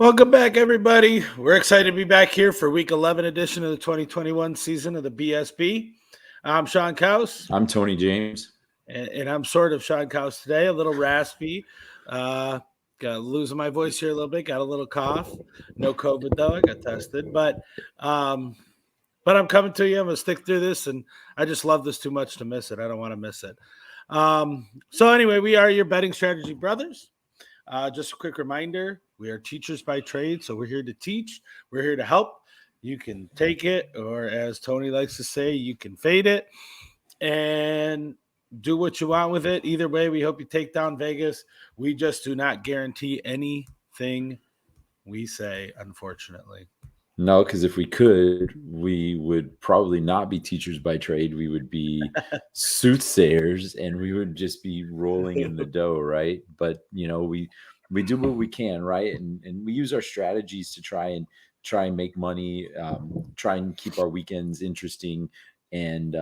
Welcome back, everybody. We're excited to be back here for week 11 edition of the 2021 season of the BSB. I'm Sean Kaus, I'm Tony James. and I'm sort of Sean Kaus today, a little raspy. Got losing my voice here a little bit, got a little cough. No COVID, though. I got tested. But I'm coming to you. I'm going to stick through this, and I just love this too much to miss it. I don't want to miss it. So anyway, we are your betting strategy brothers. Just a quick reminder, we are teachers by trade, so we're here to teach. We're here to help. You can take it, or as Tony likes to say, you can fade it and do what you want with it. Either way, we hope you take down Vegas. We just do not guarantee anything we say, unfortunately. No, because if we could, we would probably not be teachers by trade. We would be soothsayers, and we would just be rolling in the dough, right? But we do what we can, right? And we use our strategies to try and make money, try and keep our weekends interesting, and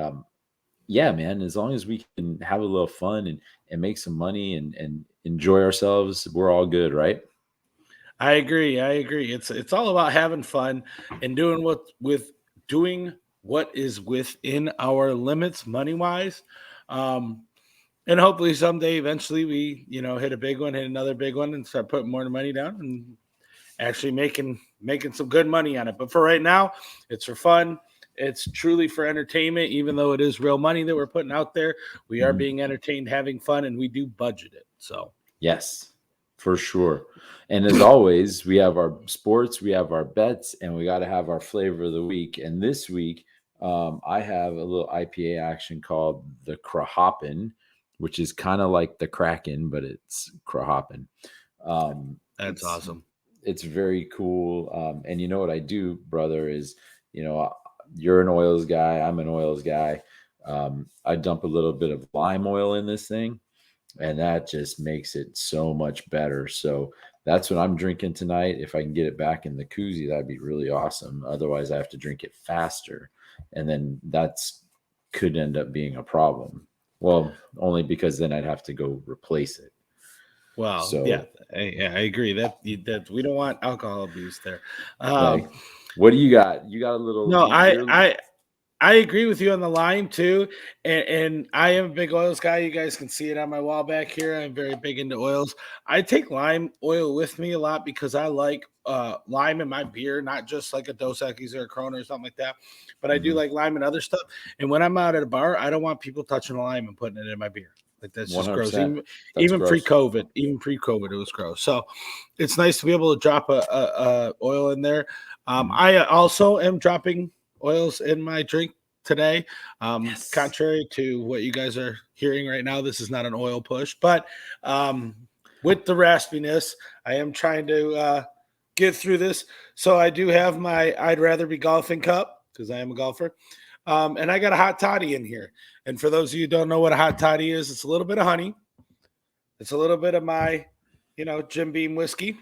yeah, man. As long as we can have a little fun and make some money and enjoy ourselves, we're all good, right? I agree. It's all about having fun and doing what is within our limits money wise. And hopefully someday eventually we, hit a big one, hit another big one and start putting more money down and actually making some good money on it. But for right now, it's for fun. It's truly for entertainment, even though it is real money that we're putting out there. We are being entertained, having fun, and we do budget it. So yes, for sure. And as always, we have our sports, we have our bets, and we got to have our flavor of the week. And this week, I have a little IPA action called the Krahoppen, which is kind of like the Kraken, but it's Krahoppen. That's awesome. It's very cool. And you know what I do, brother, is, you're an oils guy. I'm an oils guy. I dump a little bit of lime oil in this thing, and that just makes it so much better. So that's what I'm drinking tonight. If I can get it back in the koozie, that'd be really awesome. Otherwise, I have to drink it faster, and then that's could end up being a problem. Well, only because then I'd have to go replace it. Well, so, yeah, I agree that we don't want alcohol abuse there. What do you got? You got a little. No, I agree with you on the lime too, and I am a big oils guy. You guys can see it on my wall back here. I'm very big into oils. I take lime oil with me a lot because I like lime in my beer, not just like a Dos Equis or a Corona or something like that, but I do like lime and other stuff. And when I'm out at a bar, I don't want people touching the lime and putting it in my beer. Like that's just gross. Even gross. Pre-COVID, it was gross. So it's nice to be able to drop a oil in there. I also am dropping oils in my drink today. Yes. Contrary to what you guys are hearing right now, this is not an oil push, but with the raspiness, I am trying to get through this. So I do have my I'd rather be golfing cup because I am a golfer. And I got a hot toddy in here. And for those of you who don't know what a hot toddy is, it's a little bit of honey. It's a little bit of my, Jim Beam whiskey.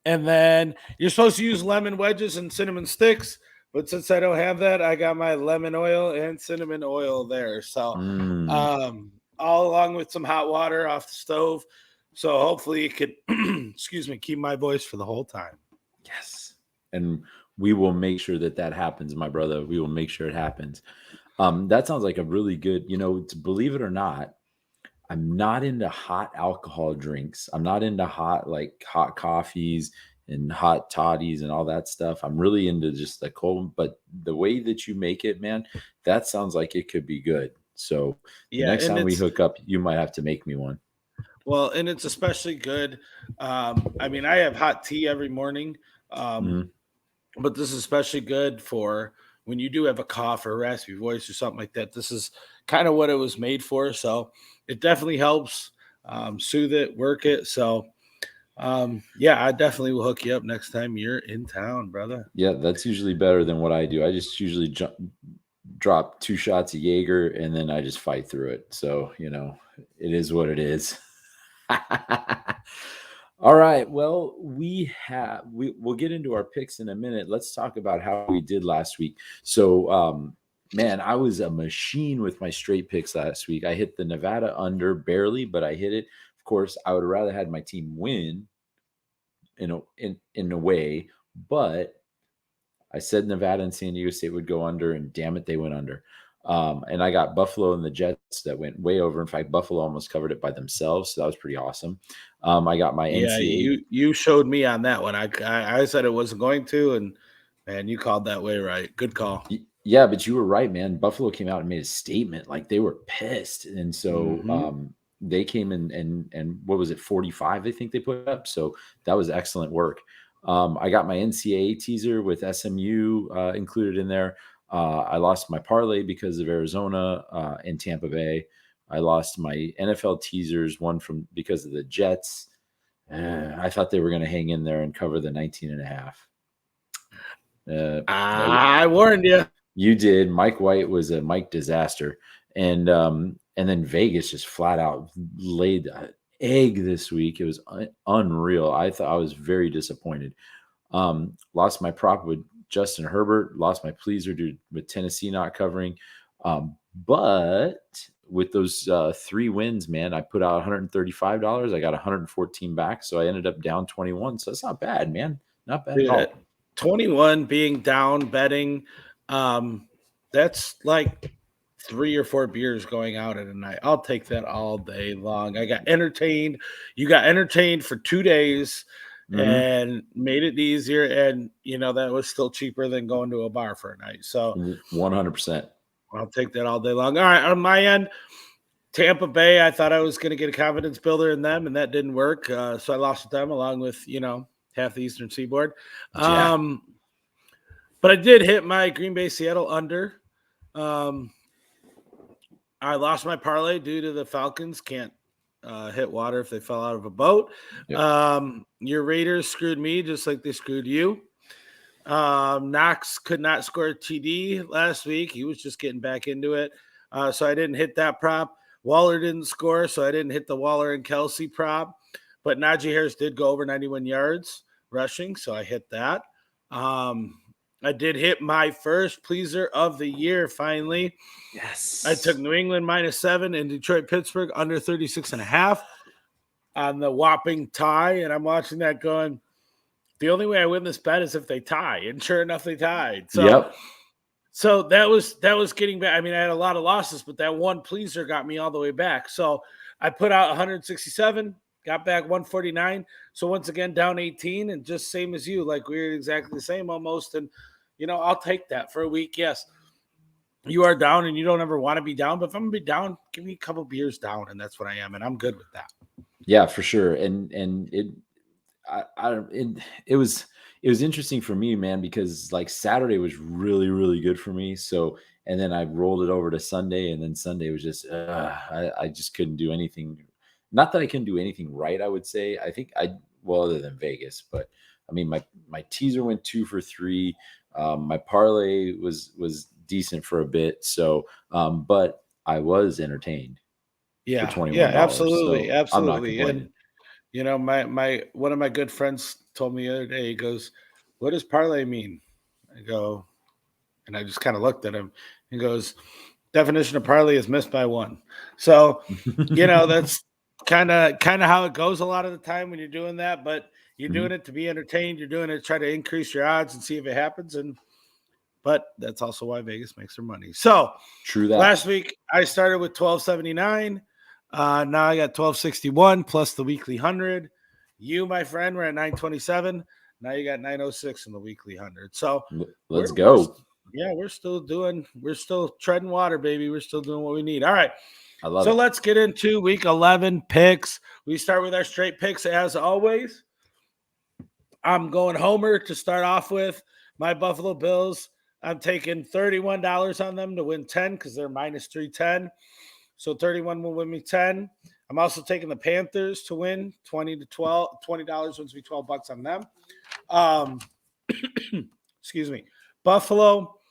And then you're supposed to use lemon wedges and cinnamon sticks. But since I don't have that, I got my lemon oil and cinnamon oil there. So all along with some hot water off the stove. So hopefully it could, keep my voice for the whole time. Yes. And we will make sure that happens, my brother. We will make sure it happens. That sounds like a really good, to believe it or not, I'm not into hot alcohol drinks. I'm not into hot coffees and hot toddies and all that stuff. I'm really into just the cold, but the way that you make it, man, that sounds like it could be good. So next time we hook up, you might have to make me one. Well, and it's especially good. I have hot tea every morning, but this is especially good for when you do have a cough or a raspy voice or something like that. This is kind of what it was made for. So it definitely helps soothe it, work it. So I definitely will hook you up next time you're in town, brother. Yeah, that's usually better than what I do. I just usually drop 2 shots of Jaeger and then I just fight through it. So, it is what it is. All right. Well, we'll get into our picks in a minute. Let's talk about how we did last week. So, man, I was a machine with my straight picks last week. I hit the Nevada under barely, but I hit it. Of course, I would rather had my team win in a way, but I said Nevada and San Diego State would go under, and damn it, they went under. And I got Buffalo and the Jets that went way over. In fact, Buffalo almost covered it by themselves, so that was pretty awesome. I got my Yeah, NCAA. you showed me on that one. I said it wasn't going to, and man, you called that way right. Good call. Yeah, but you were right, man. Buffalo came out and made a statement, like they were pissed, and so Mm-hmm. they came in and what was it, 45? I think they put up. So that was excellent work. I got my NCAA teaser with SMU included in there. I lost my parlay because of Arizona and Tampa Bay. I lost my NFL teasers, one from because of the Jets. I thought they were going to hang in there and cover the 19 and a half. I warned you. You did. Mike White was a Mike disaster, and then Vegas just flat out laid an egg this week. It was unreal. I thought I was very disappointed. Lost my prop with Justin Herbert. Lost my pleaser with Tennessee not covering. But with those 3 wins, man, I put out $135. I got 114 back, so I ended up down 21. So that's not bad, man. Not bad at all. 21 being down betting, that's like 3 or 4 beers going out at a night. I'll take that all day long. I got entertained. You got entertained for 2 days and made it easier. And, that was still cheaper than going to a bar for a night. So 100%. I'll take that all day long. All right. On my end, Tampa Bay, I thought I was going to get a confidence builder in them, and that didn't work. So I lost with them along with, half the Eastern Seaboard. Yeah. But I did hit my Green Bay Seattle under. I lost my parlay due to the Falcons can't hit water if they fell out of a boat. Yep. Your Raiders screwed me just like they screwed you. Knox could not score a TD last week. He was just getting back into it. So I didn't hit that prop. Waller didn't score, so I didn't hit the Waller and Kelsey prop. But Najee Harris did go over 91 yards rushing, so I hit that. I did hit my first pleaser of the year finally. Yes. I took New England -7 and Detroit-Pittsburgh under 36.5 on the whopping tie, and I'm watching that going, the only way I win this bet is if they tie. And sure enough, they tied. So, yep. So that was getting back. I mean, I had a lot of losses, but that one pleaser got me all the way back. So I put out 167, got back 149. So once again, down 18, and just same as you, like we're exactly the same almost. And, I'll take that for a week. Yes, you are down and you don't ever want to be down, but if I'm going to be down, give me a couple beers down. And that's what I am. And I'm good with that. Yeah, for sure. And it was interesting for me, man, because like Saturday was really, really good for me. So, and then I rolled it over to Sunday, and then Sunday was just, I just couldn't do anything. Not that I couldn't do anything right, I would say. I think other than Vegas, but I mean, my teaser went 2 for 3. My parlay was decent for a bit. So, but I was entertained. Yeah. For $21. Yeah, absolutely. So absolutely. I'm not complaining. My one of my good friends told me the other day, he goes, "What does parlay mean?" I go, and I just kind of looked at him. He goes, "Definition of parlay is missed by 1." So, that's kind of how it goes a lot of the time when you're doing that, but you're doing it to be entertained. You're doing it to try to increase your odds and see if it happens. But that's also why Vegas makes their money. So true that. Last week I started with 1279. Now I got 1261 plus the weekly 100. You, my friend, were at 927. Now you got 906 in the weekly 100. So let's go. We're still treading water, baby. We're still doing what we need. All right. I love it. So let's get into week 11 picks. We start with our straight picks as always. I'm going Homer to start off with. My Buffalo Bills, I'm taking $31 on them to win 10 because they're -310. So 31 will win me 10. I'm also taking the Panthers to win $20 wins me $12 on them. Excuse me. Buffalo,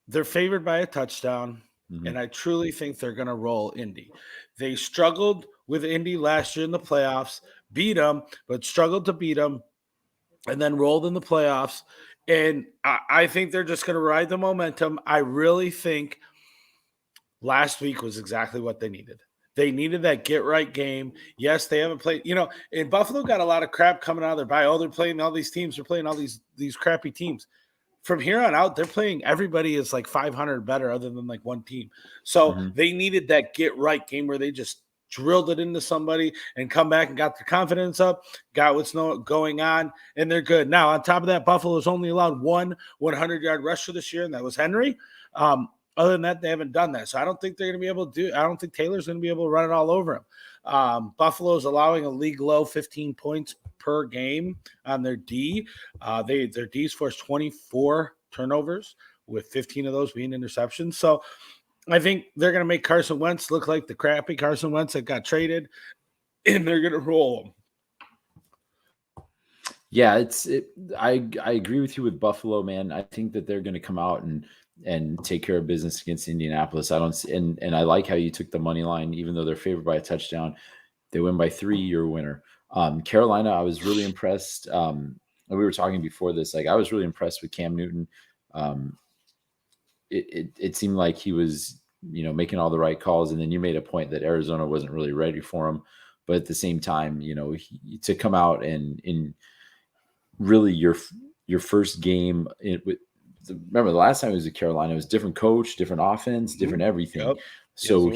they're favored by a touchdown, and I truly think they're going to roll Indy. They struggled with Indy last year in the playoffs, beat them, but struggled to beat them, and then rolled in the playoffs. And I think they're just going to ride the momentum. I really think last week was exactly what they needed. They needed that get right game. Yes, they haven't played. And Buffalo got a lot of crap coming out of their bye. Oh, they're playing all these teams. They're playing all these crappy teams. From here on out, they're playing. Everybody is like 500 better, other than like one team. So they needed that get right game where they just drilled it into somebody and come back and got their confidence up, got what's going on, and they're good. Now, on top of that, Buffalo's only allowed one 100-yard rusher this year, and that was Henry. Other than that, they haven't done that. So I don't think they're going to be able to do it. I don't think Taylor's going to be able to run it all over him. Buffalo's allowing a league low 15 points per game on their D. Their D's forced 24 turnovers, with 15 of those being interceptions. So I think they're going to make Carson Wentz look like the crappy Carson Wentz that got traded, and they're going to roll him. Yeah, I agree with you with Buffalo, man. I think that they're going to come out and take care of business against Indianapolis. And I like how you took the money line, even though they're favored by a touchdown. They win by 3, you're a winner. Carolina, I was really impressed. We were talking before this, like I was really impressed with Cam Newton. It seemed like he was, making all the right calls. And then you made a point that Arizona wasn't really ready for him. But at the same time, to come out and really your first game remember the last time he was at Carolina, it was different coach, different offense, different everything. Yep. So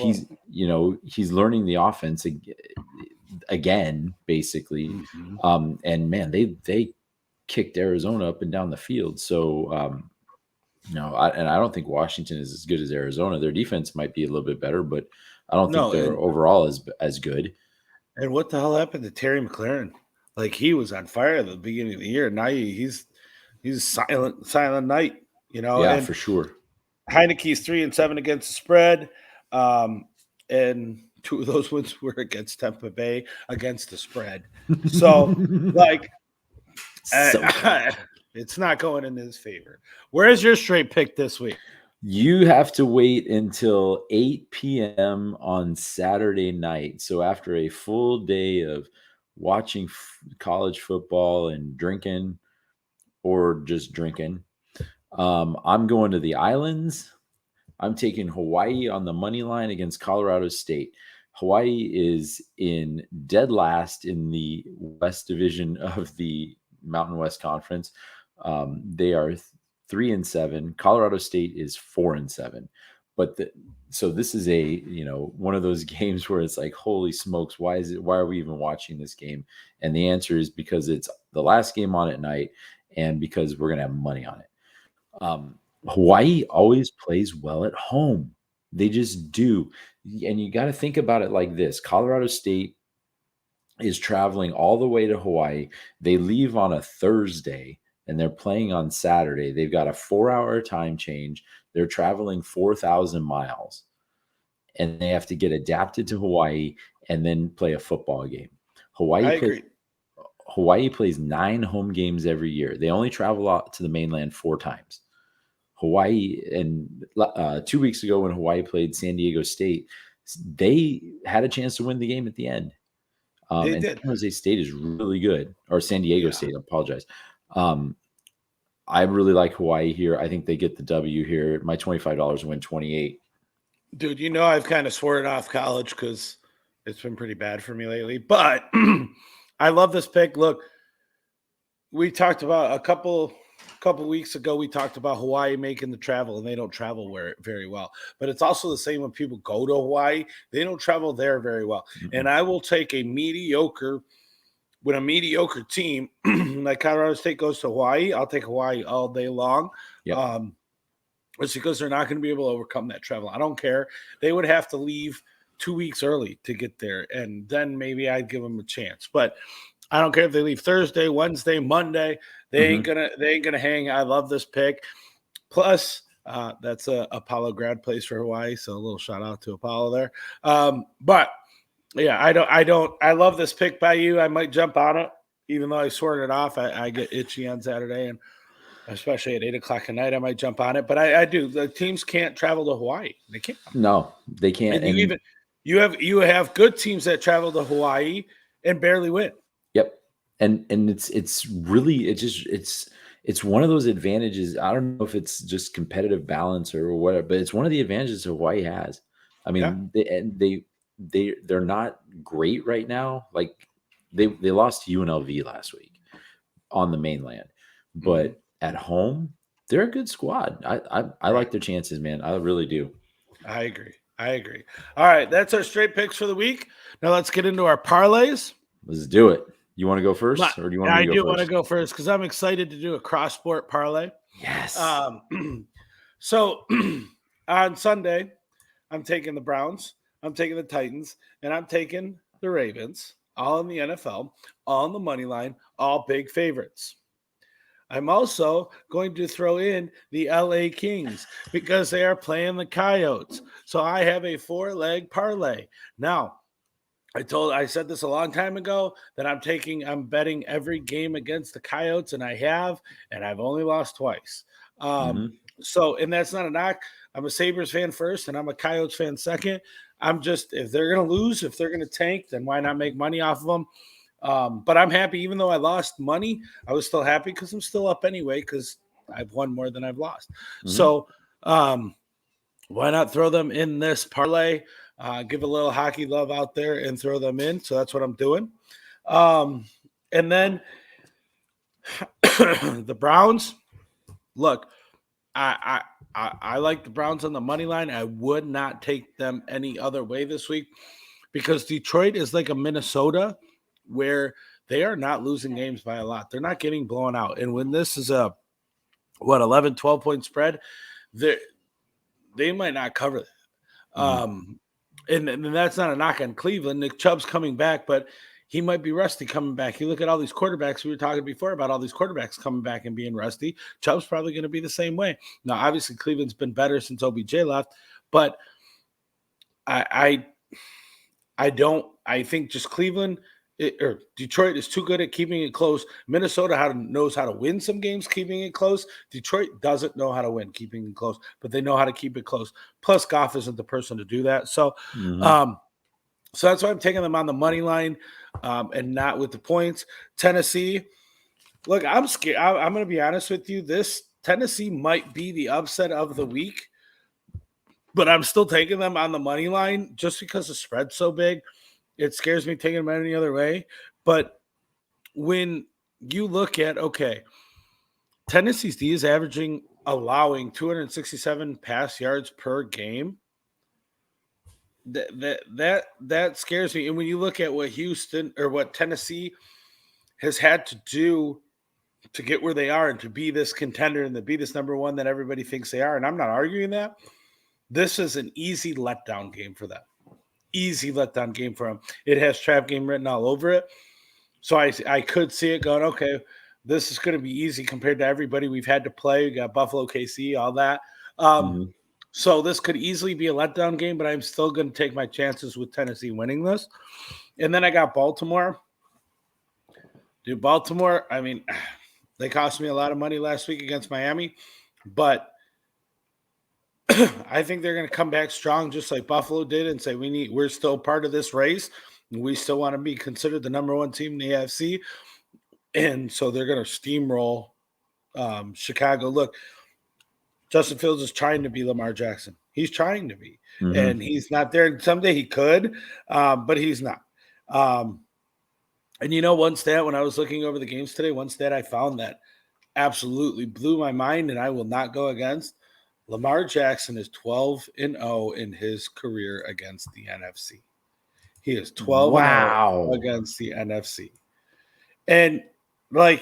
he's learning the offense again, basically. And man, they kicked Arizona up and down the field. So, I don't think Washington is as good as Arizona. Their defense might be a little bit better, but I don't think they're overall as good. And what the hell happened to Terry McLaurin? Like, he was on fire at the beginning of the year. Now he's silent night, Yeah, and for sure. Heineke's 3-7 against the spread. And 2 of those wins were against Tampa Bay against the spread. So, it's not going in his favor. Where's your straight pick this week? You have to wait until 8 p.m. on Saturday night. So after a full day of watching college football and drinking, or just drinking, I'm going to the islands. I'm taking Hawaii on the money line against Colorado State. Hawaii is in dead last in the West Division of the Mountain West Conference. They are 3-7. Colorado State is 4-7. But so this is a one of those games where it's like, holy smokes, why are we even watching this game? And the answer is because it's the last game on at night, and because we're gonna have money on it. Hawaii always plays well at home. They just do. And you got to think about it like this. Colorado State is traveling all the way to Hawaii. They leave on a Thursday and they're playing on Saturday. They've got a 4-hour time change. They're traveling 4,000 miles, and they have to get adapted to Hawaii and then play a football game. Hawaii plays 9 home games every year. They only travel out to the mainland 4 times. Hawaii, and 2 weeks ago when Hawaii played San Diego State, they had a chance to win the game at the end. And San Jose State is really good, or San Diego State, I apologize. I really like Hawaii here. I think they get the W here. My $25 win 28. Dude, I've kind of sworn off college because it's been pretty bad for me lately. But I love this pick. Look, we talked about a couple weeks ago, we talked about Hawaii making the travel, and they don't travel very well. But it's also the same when people go to Hawaii. They don't travel there very well. Mm-hmm. And I will take a mediocre team like Colorado State goes to Hawaii. I'll take Hawaii all day long. Yep. It's because they're not going to be able to overcome that travel. I don't care. They would have to leave 2 weeks early to get there, and then maybe I'd give them a chance. But I don't care if they leave Thursday, Wednesday, Monday. They ain't gonna hang. I love this pick. Plus, that's a Apollo grad place for Hawaii, so a little shout out to Apollo there. But yeah, I love this pick by you. I might jump on it, even though I sworn it off. I get itchy on Saturday, and especially at 8:00 at night, I might jump on it. But I do. The teams can't travel to Hawaii. They can't. No, they can't. And you have good teams that travel to Hawaii and barely win. Yep. And it's really it's one of those advantages. I don't know if it's just competitive balance or whatever, but it's one of the advantages Hawaii has. I mean, they're not great right now. Like they lost to UNLV last week on the mainland, but at home they're a good squad. I like Right. their chances, man. I really do. I agree. I agree. All right, that's our straight picks for the week. Now let's get into our parlays. Let's do it. You want to go My, first, or do you want me I to go do want to first? go first because I'm excited to do a cross-sport parlay. Yes. So on Sunday, I'm taking the Browns, I'm taking the Titans, and I'm taking the Ravens, all in the NFL, all on the money line, all big favorites. I'm also going to throw in the LA Kings because they are playing the Coyotes. So I have a 4-leg parlay. Now, I said this a long time ago that I'm betting every game against the Coyotes, and I've only lost twice. hmm And that's not a knock. I'm a Sabres fan first, and I'm a Coyotes fan second. If they're going to lose, if they're going to tank, then why not make money off of them? But I'm happy, even though I lost money, I was still happy because I'm still up anyway because I've won more than I've lost. So why not throw them in this parlay? Give a little hockey love out there and throw them in. So that's what I'm doing. And then the Browns. Look, I like the Browns on the money line. I would not take them any other way this week because Detroit is like a Minnesota where they are not losing games by a lot. They're not getting blown out. And when this is a 11, 12 point spread, they might not cover that. And that's not a knock on Cleveland. Nick Chubb's coming back, but he might be rusty coming back. You look at all these quarterbacks. We were talking before about all these quarterbacks coming back and being rusty. Chubb's probably going to be the same way. Now, obviously, Cleveland's been better since OBJ left, but I think just Cleveland or Detroit is too good at keeping it close. Minnesota knows how to win some games keeping it close. Detroit doesn't know how to win keeping it close, but they know how to keep it close. Plus, Goff isn't the person to do that. So that's why I'm taking them on the money line and not with the points. Tennessee, look, I'm scared. I'm going to be honest with you. This Tennessee might be the upset of the week, but I'm still taking them on the money line just because the spread's so big. It scares me taking them any other way. But when you look at, Tennessee's D is allowing 267 pass yards per game. That scares me. And when you look at what Houston or what Tennessee has had to do to get where they are and to be this contender and to be this number one that everybody thinks they are, and I'm not arguing that, this is an easy letdown game for them. Easy letdown game for them. It has trap game written all over it. So I could see it going, okay, this is going to be easy compared to everybody we've had to play. We got Buffalo, KC, all that. So this could easily be a letdown game, but I'm still going to take my chances with Tennessee winning this. And then I got Baltimore. Dude, Baltimore, I mean, they cost me a lot of money last week against Miami, but I think they're going to come back strong just like Buffalo did and say we're still part of this race. We still want to be considered the number one team in the AFC. And so they're going to steamroll Chicago. Look, Justin Fields is trying to be Lamar Jackson. He's trying to be. And he's not there. Someday he could, but he's not. And one stat when I was looking over the games today, one stat I found that absolutely blew my mind and I will not go against. Lamar Jackson is 12-0 in his career against the NFC. He is 12-0 against the NFC. And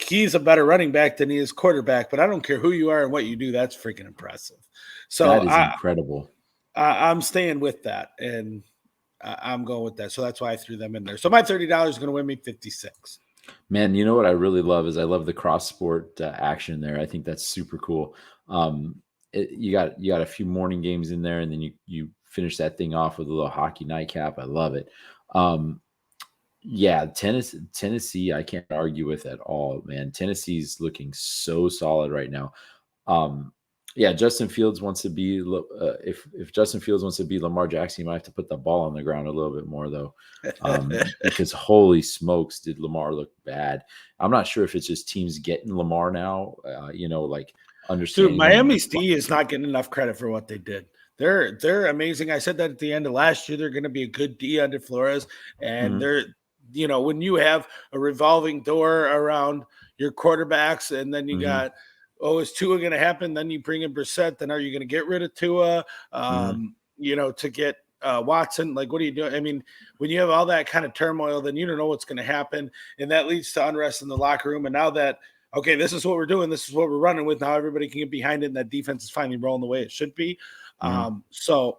he's a better running back than he is quarterback, but I don't care who you are and what you do. That's freaking impressive. So that is incredible. I'm staying with that, and I'm going with that. So that's why I threw them in there. So my $30 is going to win me 56. Man, you know what I really love is I love the cross sport action there. I think that's super cool. You got a few morning games in there, and then you finish that thing off with a little hockey nightcap. I love it. Yeah, Tennessee, I can't argue with at all, man. Tennessee's looking so solid right now. Yeah, Justin Fields wants to be if Justin Fields wants to be Lamar Jackson, he might have to put the ball on the ground a little bit more though, because holy smokes, did Lamar look bad? I'm not sure if it's just teams getting Lamar now, understanding. Dude, Miami's D is not getting enough credit for what they did. They're amazing. I said that at the end of last year. They're going to be a good D under Flores, and Mhm, when you have a revolving door around your quarterbacks, and then you mhm, got, oh, is Tua going to happen? Then you bring in Brissett. Then are you going to get rid of Tua? mhm, To get Watson? Like, what are you doing? I mean, when you have all that kind of turmoil, then you don't know what's going to happen, and that leads to unrest in the locker room. And now that, okay, this is what we're doing, this is what we're running with. Now everybody can get behind it, and that defense is finally rolling the way it should be. mhm. So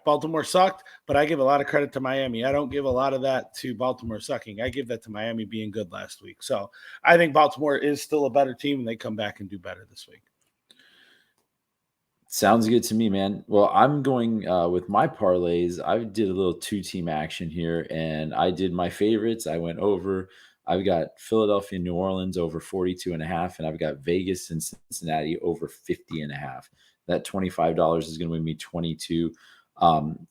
Baltimore sucked, but I give a lot of credit to Miami. I don't give a lot of that to Baltimore sucking. I give that to Miami being good last week. So I think Baltimore is still a better team, and they come back and do better this week. Sounds good to me, man. Well, I'm going with my parlays. I did a little two-team action here, and I did my favorites. I went over. I've got Philadelphia, New Orleans over 42 and a half, and I've got Vegas and Cincinnati over 50 and a half. That $25 is going to win me 22.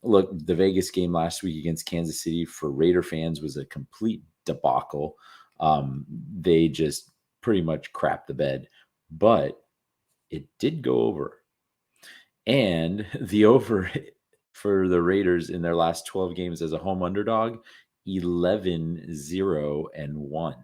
Look, the Vegas game last week against Kansas City for Raider fans was a complete debacle. They just pretty much crapped the bed, but it did go over. And the over for the Raiders in their last 12 games as a home underdog, 11-0-1.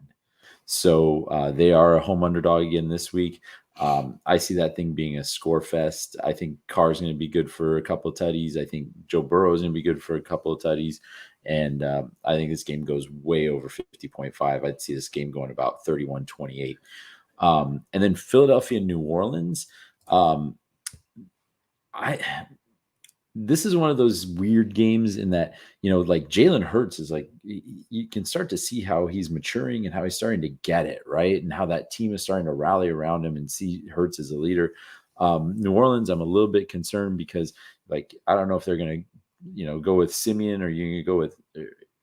So they are a home underdog again this week. I see that thing being a score fest. I think Carr's going to be good for a couple of tutties. I think Joe Burrow is going to be good for a couple of tutties. And I think this game goes way over 50.5. I'd see this game going about 31-28. And then Philadelphia, New Orleans. This is one of those weird games in that, like Jalen Hurts is like, you can start to see how he's maturing and how he's starting to get it, right? And how that team is starting to rally around him and see Hurts as a leader. New Orleans, I'm a little bit concerned because, like, I don't know if they're going to, go with Simeon or you're going to go with,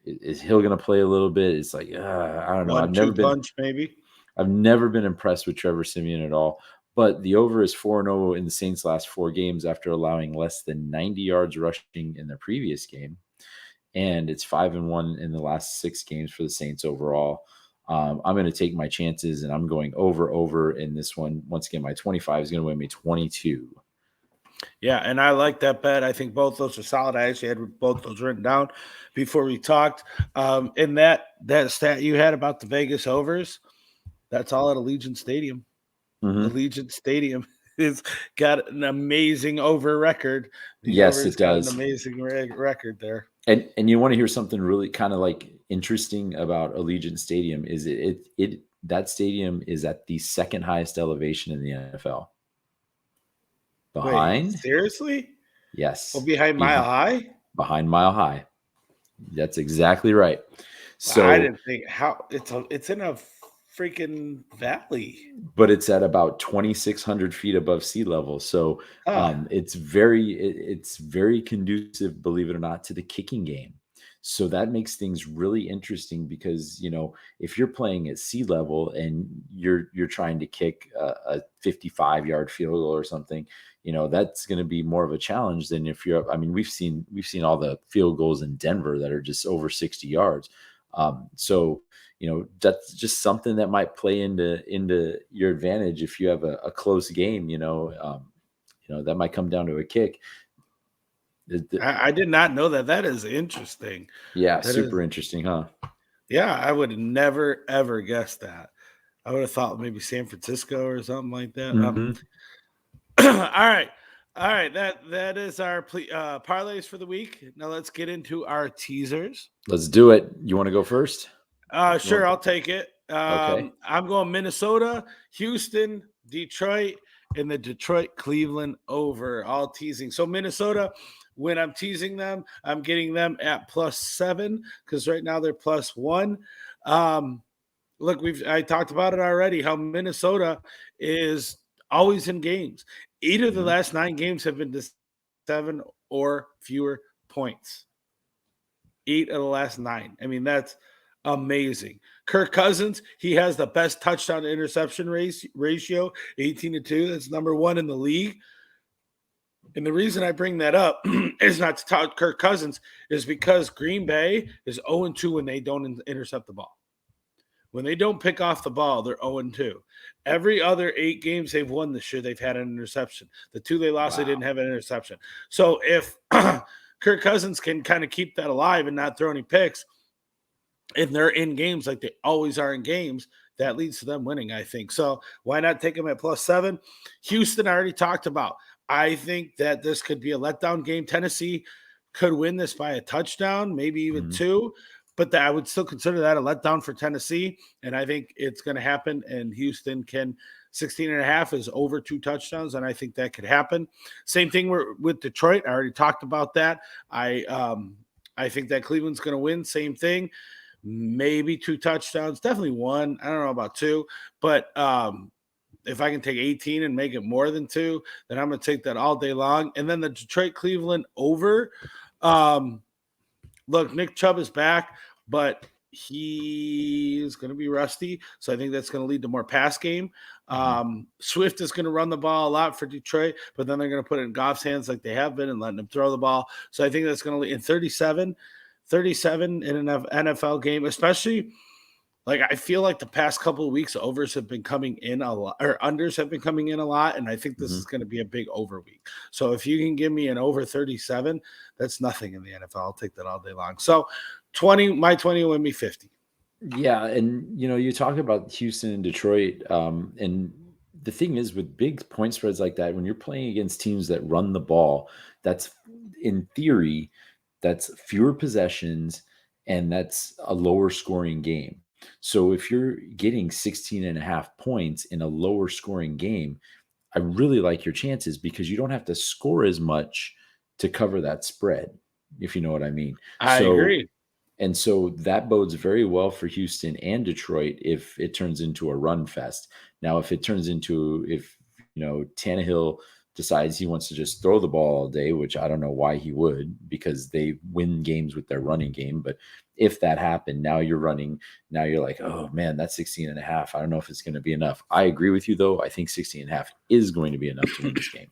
is Hill going to play a little bit? It's like, I don't know. 1-2 punch, maybe. I've never been impressed with Trevor Simeon at all. But the over is 4-0 in the Saints' last 4 games after allowing less than 90 yards rushing in their previous game. And it's 5-1 in the last 6 games for the Saints overall. I'm going to take my chances, and I'm going over in this one. Once again, my 25 is going to win me 22. Yeah, and I like that bet. I think both those are solid. I actually had both those written down before we talked. And that stat you had about the Vegas overs, that's all at Allegiant Stadium. Mm-hmm. Allegiant Stadium has got an amazing over record. Yes, it does. Got an amazing record there. And you want to hear something really kind of like interesting about Allegiant Stadium is that stadium is at the second highest elevation in the NFL. Behind? Wait, seriously? Yes. Well, behind Mile High? Behind Mile High. That's exactly right. So I didn't think how it's in a freaking valley, but it's at about 2,600 feet above sea level. So it's very conducive, believe it or not, to the kicking game. So that makes things really interesting because, if you're playing at sea level and you're trying to kick a 55-yard field goal or something, that's going to be more of a challenge than if you're. I mean, we've seen all the field goals in Denver that are just over 60 yards. So that's just something that might play into your advantage if you have a close game. That might come down to a kick. I did not know that. That is interesting. Yeah, super interesting, huh? Yeah, I would have never ever guessed that. I would have thought maybe San Francisco or something like that. Mm-hmm. All right. That is our parlays for the week. Now let's get into our teasers. Let's do it. You want to go first? Sure, I'll take it. Okay. I'm going Minnesota, Houston, Detroit, and the Detroit-Cleveland over, all teasing. So Minnesota, when I'm teasing them, I'm getting them at +7 because right now they're +1. Look, I talked about it already, how Minnesota is always in games. 8 of the last 9 games have been to 7 or fewer points. 8 of the last 9. I mean, that's amazing. Kirk Cousins, he has the best touchdown to interception ratio, 18-2. That's number 1 in the league. And the reason I bring that up is not to tout Kirk Cousins, is because Green Bay is 0-2 when they don't intercept the ball. When they don't pick off the ball, they're 0-2. Every other 8 games they've won this year, they've had an interception. The 2 they lost, they didn't Wow. have an interception. So if Kirk Cousins can kind of keep that alive and not throw any picks, and they're in games like they always are in games, that leads to them winning, I think. So why not take them at +7? Houston, I already talked about. I think that this could be a letdown game. Tennessee could win this by a touchdown, maybe even Mhm. 2, but I would still consider that a letdown for Tennessee. And I think it's going to happen. And Houston can 16.5 is over 2 touchdowns. And I think that could happen. Same thing with Detroit. I already talked about that. I think that Cleveland's going to win. Same thing. Maybe 2 touchdowns, definitely 1. I don't know about 2, but if I can take 18 and make it more than 2, then I'm going to take that all day long. And then the Detroit Cleveland over. Look, Nick Chubb is back, but he is going to be rusty. So I think that's going to lead to more pass game. Swift is going to run the ball a lot for Detroit, but then they're going to put it in Goff's hands like they have been and letting him throw the ball. So I think that's going to lead in 37 in an NFL game, especially like I feel like the past couple of weeks overs have been coming in a lot or unders have been coming in a lot. And I think this is going to be a big over week. So if you can give me an over 37, that's nothing in the NFL. I'll take that all day long. So my 20 will win me 50. Yeah, and you talk about Houston and Detroit, and the thing is with big point spreads like that, when you're playing against teams that run the ball, that's in theory, that's fewer possessions and that's a lower scoring game. So if you're getting 16.5 points in a lower scoring game, I really like your chances because you don't have to score as much to cover that spread, if you know what I mean. I agree. And so that bodes very well for Houston and Detroit if it turns into a run fest. Now, if Tannehill decides he wants to just throw the ball all day, which I don't know why he would, because they win games with their running game. But if that happened, now you're like, oh man, that's 16.5. I don't know if it's going to be enough. I agree with you though. I think 16.5 is going to be enough to win this game.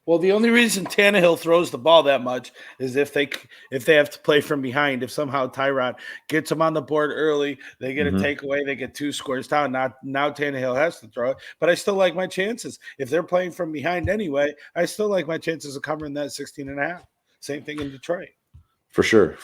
Well, the only reason Tannehill throws the ball that much is if they have to play from behind. If somehow Tyrod gets them on the board early, they get a takeaway, they get 2 scores down. Now Tannehill has to throw it, but I still like my chances. If they're playing from behind anyway, I still like my chances of covering that 16.5. Same thing in Detroit. For sure.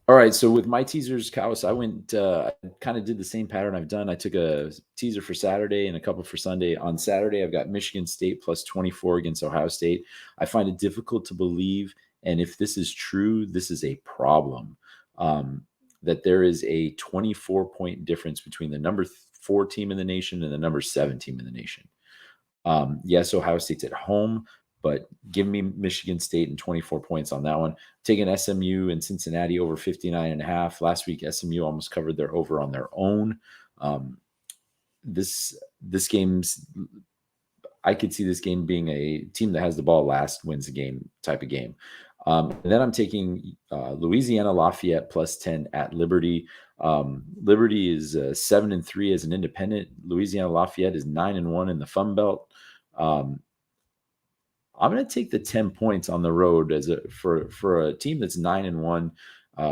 All right, so with my teasers, Kawas, I went, I kind of did the same pattern I've done. I took a teaser for Saturday and a couple for Sunday. On Saturday, I've got Michigan State plus 24 against Ohio State. I find it difficult to believe, and if this is true, this is a problem, that there is a 24-point difference between the number 4 team in the nation and the number 7 team in the nation. Yes, Ohio State's at home, but give me Michigan State and 24 points on that one. Taking SMU and Cincinnati over 59.5. Last week, SMU almost covered their over on their own. This game's, I could see this game being a team that has the ball last wins the game type of game. And then I'm taking Louisiana Lafayette plus 10 at Liberty. Liberty is 7-3 as an independent. Louisiana Lafayette is 9-1 in the Fun Belt. I'm going to take the 10 points on the road for a team that's 9-1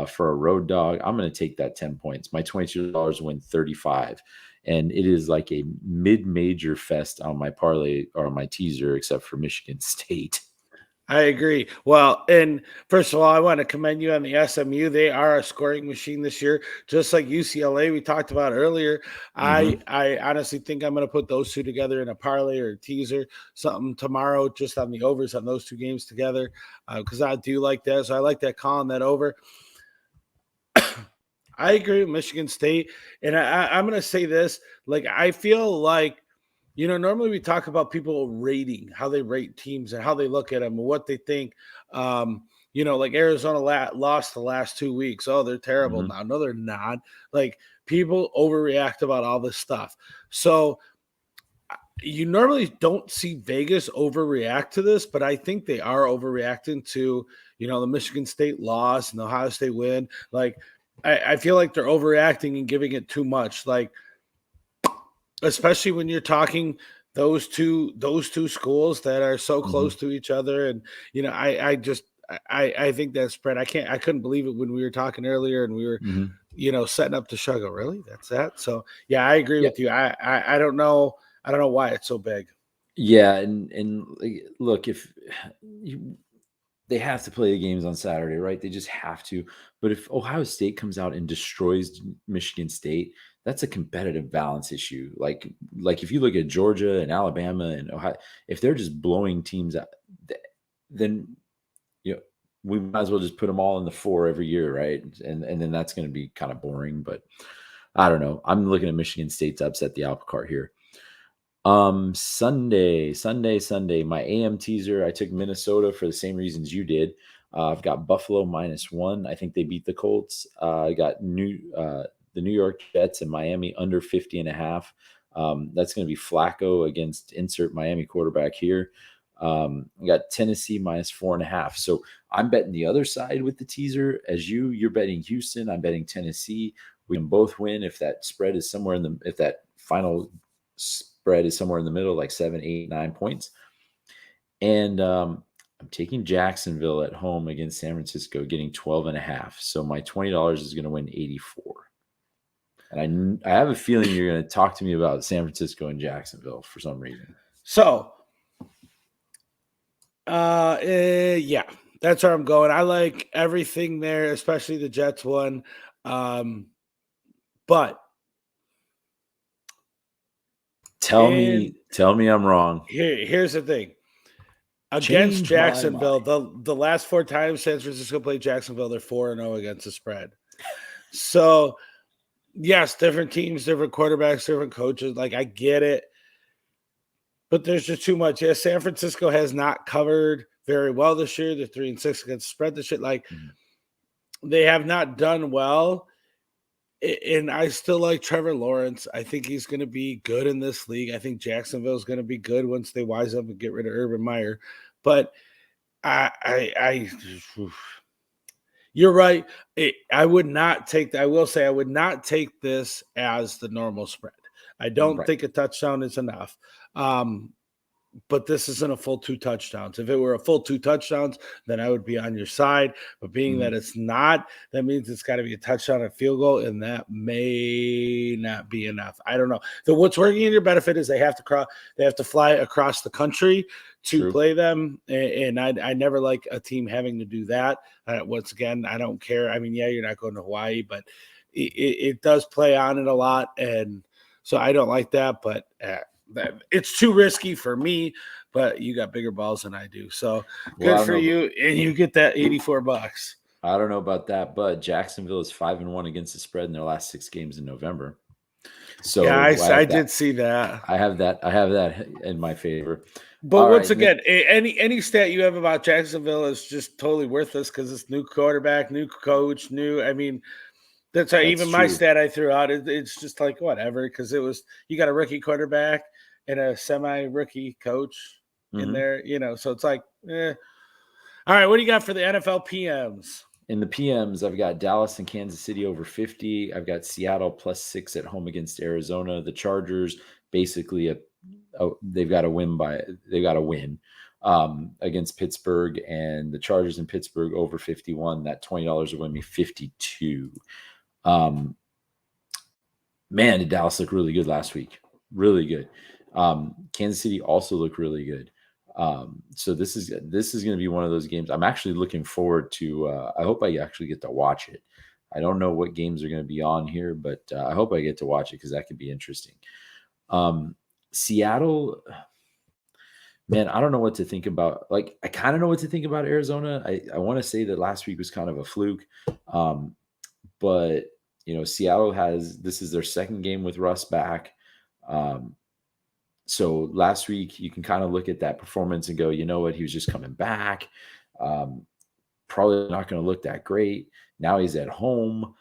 for a road dog. I'm going to take that 10 points. My $22 win 35, and it is like a mid-major fest on my parlay or my teaser, except for Michigan State. I agree. Well, and first of all, I want to commend you on the SMU. They are a scoring machine this year, just like UCLA we talked about earlier. I honestly think I'm going to put those two together in a parlay or a teaser, something tomorrow, just on the overs on those 2 games together, because I do like that. So I like that calling that over. I agree with Michigan State, and I'm going to say this. Like, I feel like, normally we talk about people rating, how they rate teams and how they look at them and what they think. Like Arizona lost the last 2 weeks. Oh, they're terrible now. No, they're not. Like, people overreact about all this stuff. So you normally don't see Vegas overreact to this, but I think they are overreacting to, the Michigan State loss and the Ohio State win. Like, I feel like they're overreacting and giving it too much. Like, especially when you're talking those two schools that are so close to each other. And, I think that spread. I couldn't believe it when we were talking earlier and we were, setting up the show. Go, really? That's that? So yeah, I agree with you. I don't know. I don't know why it's so big. Yeah, and look, if they have to play the games on Saturday, right? They just have to. But if Ohio State comes out and destroys Michigan State, that's a competitive balance issue. Like if you look at Georgia and Alabama and Ohio, if they're just blowing teams out, then we might as well just put them all in the 4 every year, right? And then that's going to be kind of boring. But I don't know. I'm looking at Michigan State to upset the apple cart here. Sunday, my AM teaser. I took Minnesota for the same reasons you did. I've got Buffalo -1. I think they beat the Colts. I got the New York Jets and Miami under 50.5. That's going to be Flacco against insert Miami quarterback here. I got Tennessee -4.5. So I'm betting the other side with the teaser as you're betting Houston. I'm betting Tennessee. We can both win if that spread is somewhere if that final spread is somewhere in the middle, like 7, 8, 9 points. And I'm taking Jacksonville at home against San Francisco, getting 12.5. So my $20 is going to win 84. And I have a feeling you're going to talk to me about San Francisco and Jacksonville for some reason. So, yeah, that's where I'm going. I like everything there, especially the Jets one. But tell me I'm wrong. Here's the thing. Against Jacksonville, the last 4 times San Francisco played Jacksonville, they're 4-0 against the spread. So, yes, different teams, different quarterbacks, different coaches. Like, I get it. But there's just too much. Yeah, San Francisco has not covered very well this year. They're 3-6 against the spread. The shit, like, they have not done well. And I still like Trevor Lawrence. I think he's going to be good in this league. I think Jacksonville is going to be good once they wise up and get rid of Urban Meyer. But you're right. I would not take. I will say I would not take this as the normal spread. I don't think a touchdown is enough. But this isn't a full 2 touchdowns. If it were a full 2 touchdowns, then I would be on your side. But being that it's not, that means it's got to be a touchdown and field goal, and that may not be enough. I don't know. So what's working in your benefit is they have to fly across the country to play them, and I never like a team having to do that. Once again, I don't care. I mean, yeah, you're not going to Hawaii, but it does play on it a lot, and so I don't like that. But it's too risky for me, but you got bigger balls than I do. So good for you. And you get that $84. I don't know about that, but Jacksonville is 5-1 against the spread in their last 6 games in November. So yeah, I did see that. I have that in my favor. But once again, any stat you have about Jacksonville is just totally worthless because it's new quarterback, new coach, I mean, that's how even my stat I threw out. It's just like whatever because you got a rookie quarterback and a semi-rookie coach in there, So it's like, All right, what do you got for the NFL PMs? In the PMs, I've got Dallas and Kansas City over 50. I've got Seattle +6 at home against Arizona. The Chargers basically they've got to win against Pittsburgh, and the Chargers in Pittsburgh over 51. That $20 will win me 52. Man, did Dallas look really good last week? Really good. Kansas City also looked really good. So this is going to be one of those games. I'm actually looking forward to. I hope I actually get to watch it. I don't know what games are going to be on here, but I hope I get to watch it because that could be interesting. Seattle, man, I don't know what to think about. Like, I kind of know what to think about Arizona. I want to say that last week was kind of a fluke, but Seattle this is their second game with Russ back. So last week, you can kind of look at that performance and go, you know what, he was just coming back. Probably not going to look that great. Now he's at home.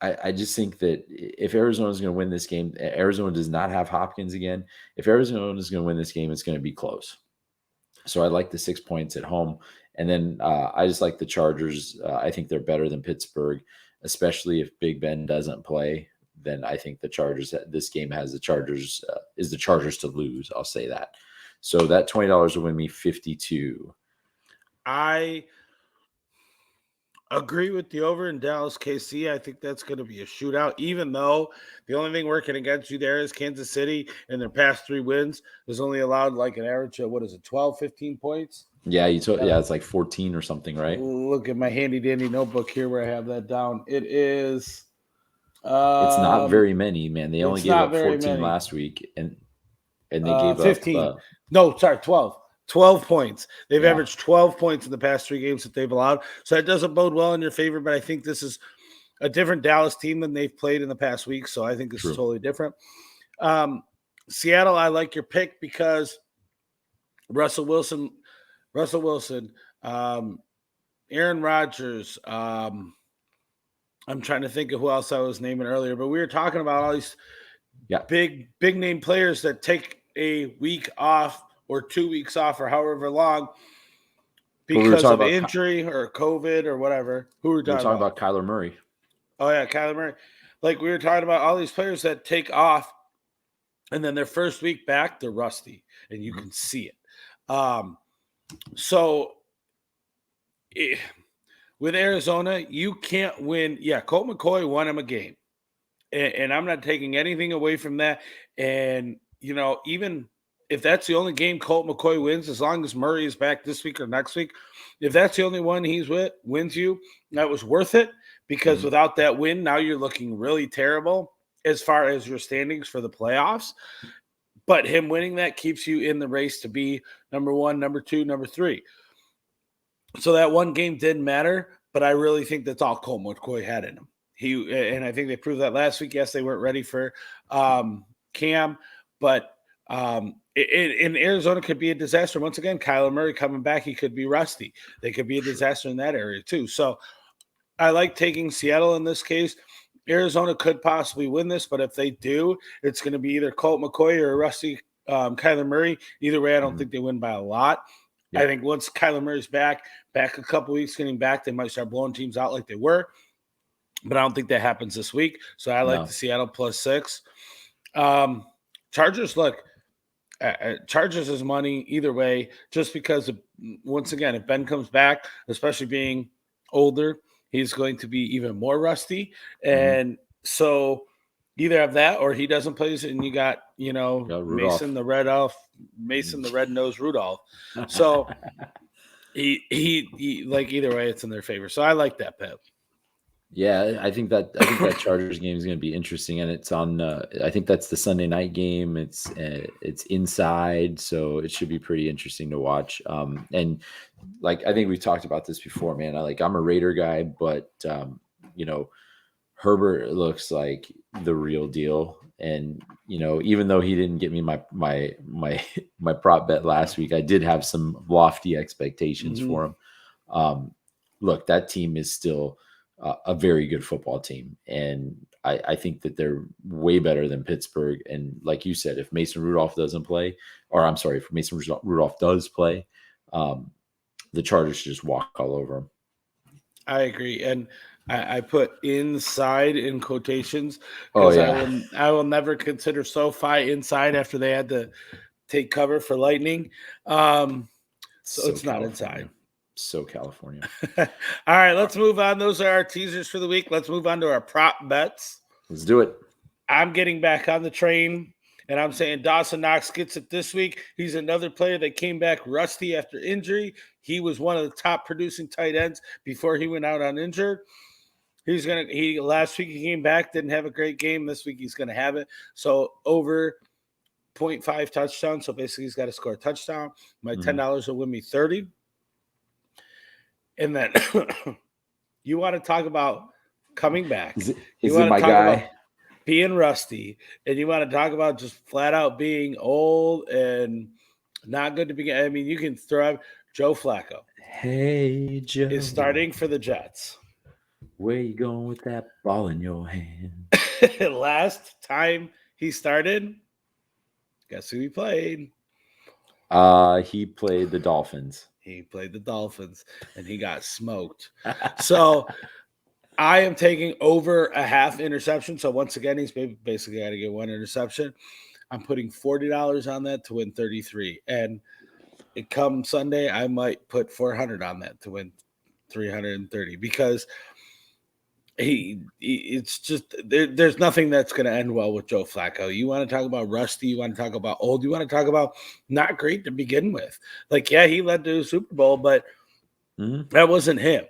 I just think that if Arizona is going to win this game, Arizona does not have Hopkins again. If Arizona is going to win this game, it's going to be close. So I like the 6 points at home. And then I just like the Chargers. I think they're better than Pittsburgh, especially if Big Ben doesn't play. Then I think the Chargers, this game has the Chargers to lose. I'll say that. So that $20 will win me 52. I agree with the over in Dallas KC. I think that's going to be a shootout, even though the only thing working against you there is Kansas City, and their past 3 wins has only allowed like an average of, 12, 15 points? Yeah, it's like 14 or something, right? Look at my handy dandy notebook here where I have that down. It is. It's not very many, man. They only It's gave not up very 14 many. last week, and they gave 15. up. No, sorry, 12. 12 points. They've Yeah. averaged 12 points in the past 3 games that they've allowed. So that doesn't bode well in your favor, but I think this is a different Dallas team than they've played in the past week. So I think this is totally different. Seattle, I like your pick because Russell Wilson, Aaron Rodgers. I'm trying to think of who else I was naming earlier, but we were talking about all these big name players that take a week off or 2 weeks off or however long because of injury or COVID or whatever. Who were we talking about? Kyler Murray. Oh yeah, Kyler Murray. Like we were talking about all these players that take off, and then their first week back, they're rusty, and you can see it. With Arizona, you can't win. Yeah, Colt McCoy won him a game, and I'm not taking anything away from that. And even if that's the only game Colt McCoy wins, as long as Murray is back this week or next week, if that's the only one he's wins you, that was worth it. Because without that win, now you're looking really terrible as far as your standings for the playoffs. But him winning that keeps you in the race to be number 1, number 2, number 3. So that one game didn't matter, but I really think that's all Colt McCoy had in him. And I think they proved that last week. Yes, they weren't ready for Cam, but in Arizona could be a disaster. Once again, Kyler Murray coming back, he could be rusty. They could be a disaster in that area too. So I like taking Seattle in this case. Arizona could possibly win this, but if they do, it's going to be either Colt McCoy or a rusty Kyler Murray. Either way, I don't think they win by a lot. I think once Kyler Murray's back a couple weeks, getting back, they might start blowing teams out like they were. But I don't think that happens this week. So I like the Seattle +6. Chargers, look, Chargers is money either way, just because, once again, if Ben comes back, especially being older, he's going to be even more rusty. And so either have that or he doesn't play, and you got Mason the red-nosed Rudolph. So he like either way, it's in their favor. So I like that, Pep. Yeah, I think that Chargers game is going to be interesting, and it's on. I think that's the Sunday night game. It's inside, so it should be pretty interesting to watch. And like I think we've talked about this before, man. I'm a Raider guy, but Herbert looks like the real deal. And even though he didn't get me my prop bet last week, I did have some lofty expectations for him. Look, that team is still a very good football team. And I think that they're way better than Pittsburgh. And like you said, if Mason Rudolph doesn't play, if Mason Rudolph does play, the Chargers should just walk all over him. I agree. And I put inside in quotations because I will never consider SoFi inside after they had to take cover for Lightning. So it's not inside. So California. All right, let's move on. Those are our teasers for the week. Let's move on to our prop bets. Let's do it. I'm getting back on the train, and I'm saying Dawson Knox gets it this week. He's another player that came back rusty after injury. He was one of the top producing tight ends before he went out uninjured. Last week he came back, didn't have a great game. This week he's gonna have it. So over 0.5 touchdowns. So basically he's got to score a touchdown. My $10 will win me 30. And then you want to talk about coming back. Is it my guy? Being rusty. And you want to talk about just flat out being old and not good to begin. I mean, you can throw Joe Flacco. Hey, Joe. Is starting for the Jets. Where you going with that ball in your hand? Last time he started, guess who he played? He played the Dolphins. He played the Dolphins, and he got smoked. So I am taking over a half interception. So once again, he's basically got to get one interception. I'm putting $40 on that to win 33. And it come Sunday, I might put 400 on that to win 330 because it's just there's nothing that's going to end well with Joe Flacco. You want to talk about rusty, you want to talk about old, you want to talk about not great to begin with. Like, yeah, he led to a Super Bowl, but that wasn't him.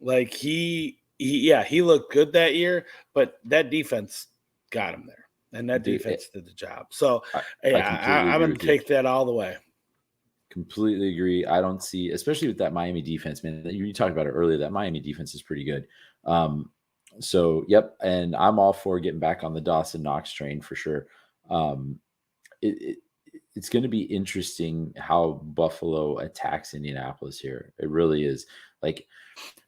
Like he looked good that year, but that defense got him there, and that defense did the job. So I'm going to take that all the way. Completely agree. I don't see, especially with that Miami defense, man. You talked about it earlier. That Miami defense is pretty good. So, yep. And I'm all for getting back on the Dawson Knox train for sure. It's going to be interesting how Buffalo attacks Indianapolis here. It really is. Like,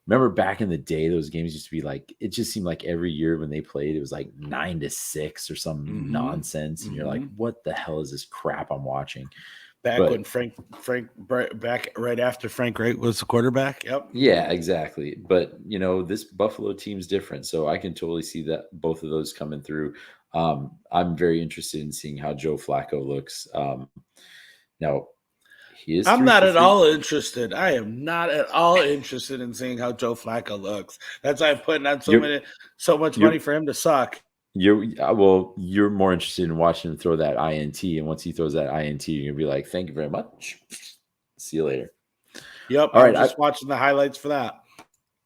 remember back in the day, those games used to be like, it just seemed like every year when they played, it was like 9-6 or some nonsense. And you're like, what the hell is this crap I'm watching? When Frank back right after Frank Wright was the quarterback. Yep. Yeah, exactly. But this Buffalo team's different, so I can totally see that both of those coming through. I'm very interested in seeing how Joe Flacco looks. Now he is. I'm not at all interested. I am not at all interested in seeing how Joe Flacco looks. That's why I'm putting on so much money for him to suck. You're more interested in watching him throw that INT, and once he throws that INT, you're gonna be like, "Thank you very much. See you later." Yep. All right. Just watching the highlights for that.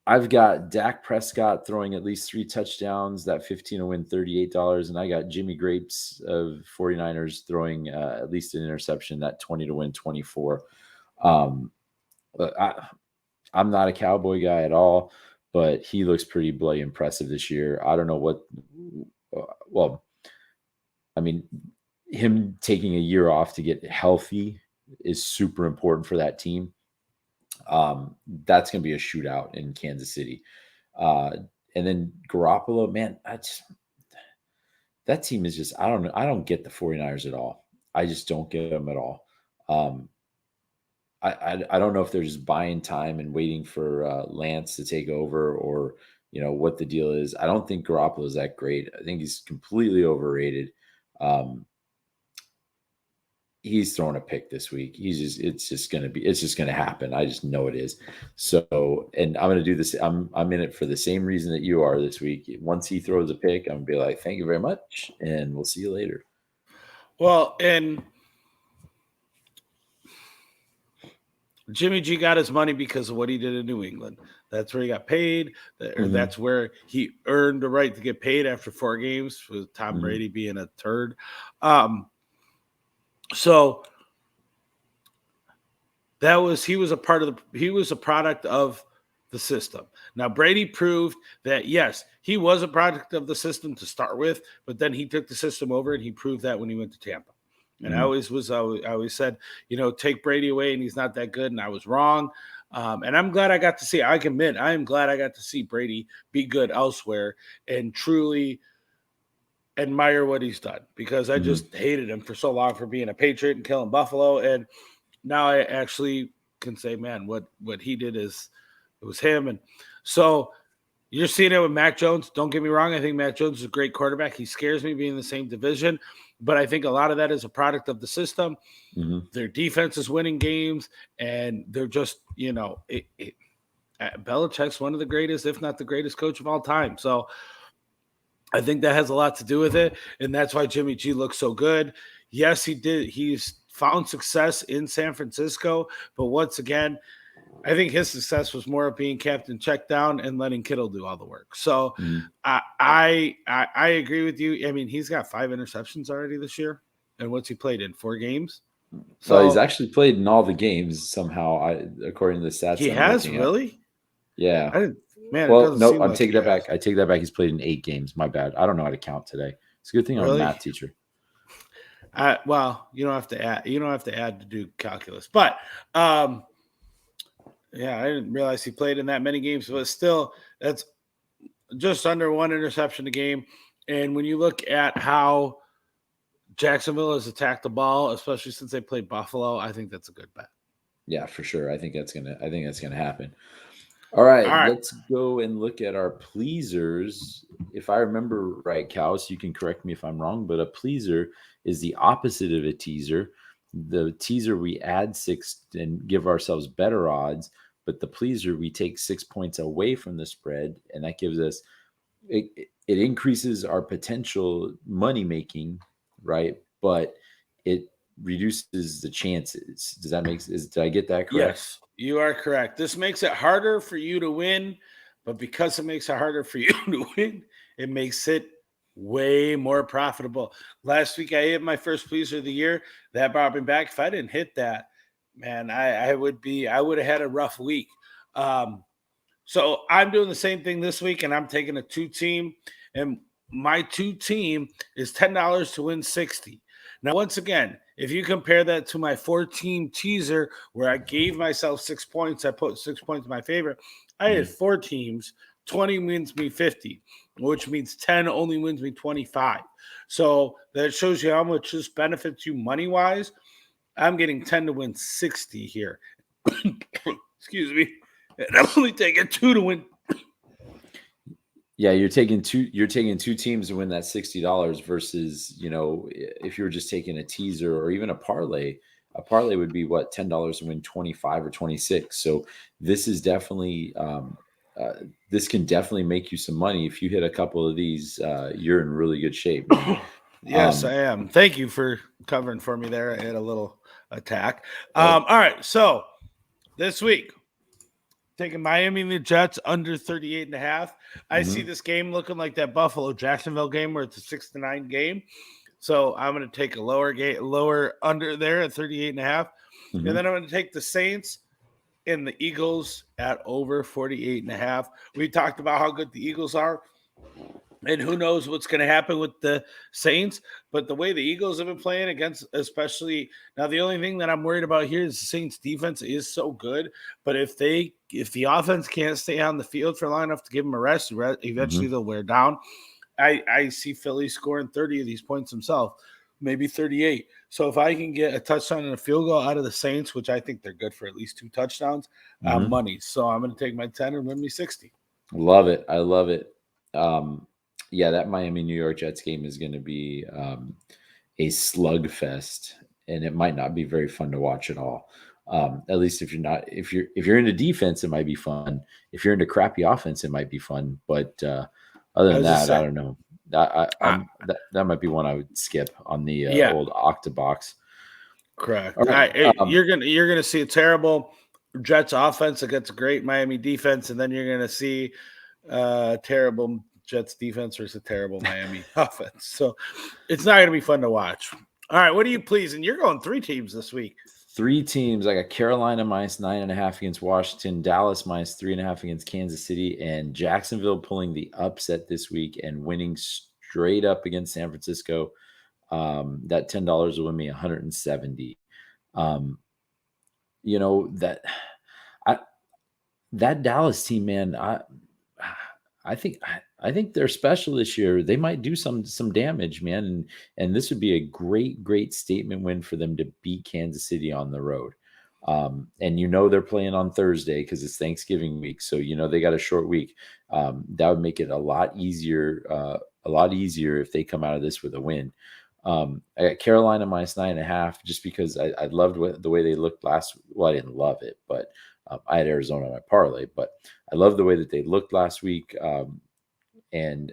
I've got Dak Prescott throwing at least 3 touchdowns. That 15 will win $38, and I got Jimmy Grapes of 49ers throwing at least an interception. That 20 to win 24. I'm not a Cowboy guy at all, but he looks pretty bloody impressive this year. I don't know what. Well, I mean, him taking a year off to get healthy is super important for that team. That's going to be a shootout in Kansas City. And then Garoppolo, man, that team is just, I don't know. I don't get the 49ers at all. I just don't get them at all. I don't know if they're just buying time and waiting for Lance to take over or, what the deal is. I don't think Garoppolo is that great. I think he's completely overrated. He's throwing a pick this week. It's just going to happen. I just know it is. So, and I'm going to do this. I'm in it for the same reason that you are this week. Once he throws a pick, I'm going to be like, thank you very much. And we'll see you later. Well, and Jimmy G got his money because of what he did in New England. That's where he got paid. That's where he earned the right to get paid after 4 games, with Tom Brady being a turd. So he was a product of the system. Now Brady proved that yes, he was a product of the system to start with, but then he took the system over and he proved that when he went to Tampa. And I always said, take Brady away and he's not that good. And I was wrong. And I'm glad I got to see, I am glad I got to see Brady be good elsewhere and truly admire what he's done, because I just hated him for so long for being a Patriot and killing Buffalo. And now I actually can say, man, what he did it was him. And so you're seeing it with Mac Jones. Don't get me wrong. I think Mac Jones is a great quarterback. He scares me being in the same division, but I think a lot of that is a product of the system. Their defense is winning games, and they're just, Belichick's one of the greatest, if not the greatest coach of all time. So I think that has a lot to do with it, and that's why Jimmy G looks so good. Yes, he did. He's found success in San Francisco, but once again, I think his success was more of being captain check down and letting Kittle do all the work. So I agree with you. I mean, he's got 5 interceptions already this year, and what's he played in 4 games? So he's actually played in all the games somehow, according to the stats. He has, really? Yeah. I'm taking that back. I take that back. He's played in 8 games. My bad. I don't know how to count today. It's a good thing I'm a math teacher. Well, you don't have to add. You don't have to add to do calculus. But yeah, I didn't realize he played in that many games. But still, that's just under 1 interception a game. And when you look at how Jacksonville has attacked the ball, especially since they played Buffalo, I think that's a good bet. Yeah, for sure. I think that's gonna happen. All right, let's go and look at our pleasers. If I remember right, Cal, so you can correct me if I'm wrong, but a pleaser is the opposite of a teaser. The teaser, we add 6 and give ourselves better odds, but the pleaser, we take 6 points away from the spread, and that gives us it increases our potential money making, right? But it reduces the chances. Does that make sense? Did I get that correct? Yes, you are correct. This makes it harder for you to win, but because it makes it harder for you to win, it makes it way more profitable. Last week I hit my first pleaser of the year. That brought me back. If I didn't hit that, man, I would have had a rough week. So I'm doing the same thing this week, and I'm taking a 2-team, and my 2-team is $10 to win 60. Now, once again, if you compare that to my 4-team teaser where I gave myself 6 points, I put 6 points in my favor. I had 4 teams, 20 wins me 50, which means 10 only wins me 25. So that shows you how much this benefits you money-wise. I'm getting 10 to win 60 here. Excuse me. And I'm only taking 2 to win. Yeah, you're taking two teams to win that $60 versus, if you were just taking a teaser or even a parlay would be what, $10 to win 25 or 26. So this is definitely this can definitely make you some money. If you hit a couple of these, you're in really good shape. Yes, I am. Thank you for covering for me there. I had a little attack. All right, so this week, taking Miami and the Jets under 38.5. I see this game looking like that Buffalo Jacksonville game where it's a 6-9 game. So I'm going to take a lower under there at 38.5. And then I'm going to take the Saints and the Eagles at over 48.5. We talked about how good the Eagles are. And who knows what's going to happen with the Saints. But the way the Eagles have been playing against, especially now, the only thing that I'm worried about here is the Saints defense is so good. But if the offense can't stay on the field for long enough to give them a rest, eventually they'll wear down. I see Philly scoring 30 of these points himself, maybe 38. So if I can get a touchdown and a field goal out of the Saints, which I think they're good for at least 2 touchdowns, money. So I'm going to take my 10 and win me 60. Love it. I love it. Yeah, that Miami New York Jets game is going to be a slugfest, and it might not be very fun to watch at all. At least if you're into defense, it might be fun. If you're into crappy offense, it might be fun. But other than that, I don't know. That might be one I would skip on the old Octabox. Correct. Right, you're gonna see a terrible Jets offense against a great Miami defense, and then you're gonna see terrible Jets defense versus a terrible Miami offense. So it's not going to be fun to watch. All right, what are you pleasing? You're going 3 teams this week. 3 teams. I got Carolina minus 9.5 against Washington, Dallas minus 3.5 against Kansas City, and Jacksonville pulling the upset this week and winning straight up against San Francisco. That $10 will win me 170. That Dallas team, man, I think they're special this year. They might do some damage, man. And this would be a great statement win for them to beat Kansas City on the road. And they're playing on Thursday because it's Thanksgiving week. So, they got a short week. That would make it a lot easier if they come out of this with a win. I got Carolina minus 9.5 just because I loved the way they looked last. Well, I didn't love it, but I had Arizona on my parlay, but I love the way that they looked last week. And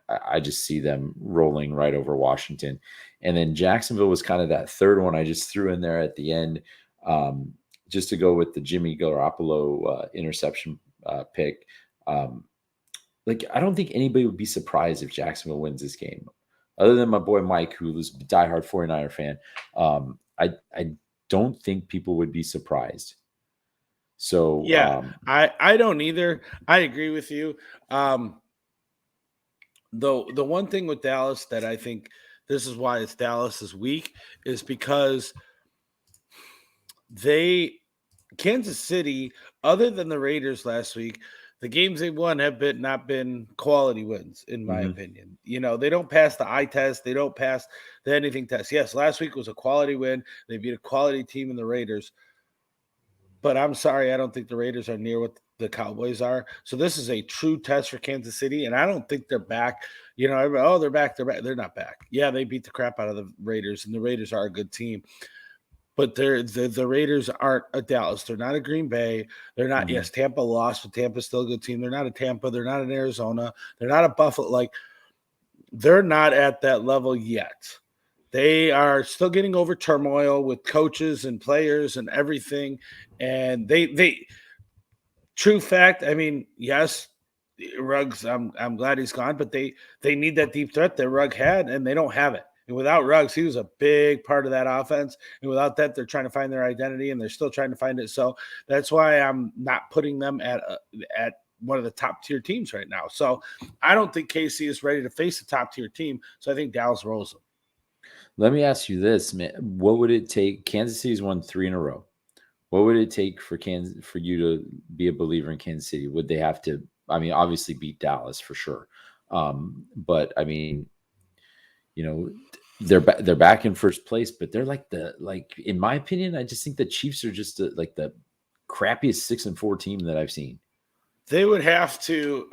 I just see them rolling right over Washington. And then Jacksonville was kind of that third one I just threw in there at the end, just to go with the Jimmy Garoppolo interception pick. I don't think anybody would be surprised if Jacksonville wins this game, other than my boy Mike, who was a diehard 49er fan. I don't think people would be surprised. So yeah, I don't either. I agree with you. The one thing with Dallas that I think this is why it's Dallas's week is because Kansas City, other than the Raiders last week, the games they won have not been quality wins, in my opinion. They don't pass the eye test. They don't pass the anything test. Yes, last week was a quality win. They beat a quality team in the Raiders. But I'm sorry, I don't think the Raiders are near what the Cowboys are. So this is a true test for Kansas City, and I don't think they're back. They're back. They're not back. Yeah, they beat the crap out of the Raiders, and the Raiders are a good team. but the Raiders aren't a Dallas. They're not a Green Bay. They're not. Mhm. Yes, Tampa lost, but Tampa's still a good team. They're not a Tampa. They're not an Arizona. They're not a Buffalo. Like, they're not at that level yet. They are still getting over turmoil with coaches and players and everything. And they true fact. I mean, yes, Ruggs. I'm glad he's gone, but they need that deep threat that Rugg had, and they don't have it. And without Ruggs, he was a big part of that offense. And without that, they're trying to find their identity, and they're still trying to find it. So that's why I'm not putting them at one of the top tier teams right now. So I don't think KC is ready to face a top tier team. So I think Dallas rolls them. Let me ask you this, man. What would it take? Kansas City's won 3 in a row. What would it take for you to be a believer in Kansas City? Would they have to? I mean, obviously beat Dallas for sure. But I mean, you know, they're back in first place, but they're like in my opinion, I just think the Chiefs are just like the crappiest 6-4 team that I've seen. They would have to,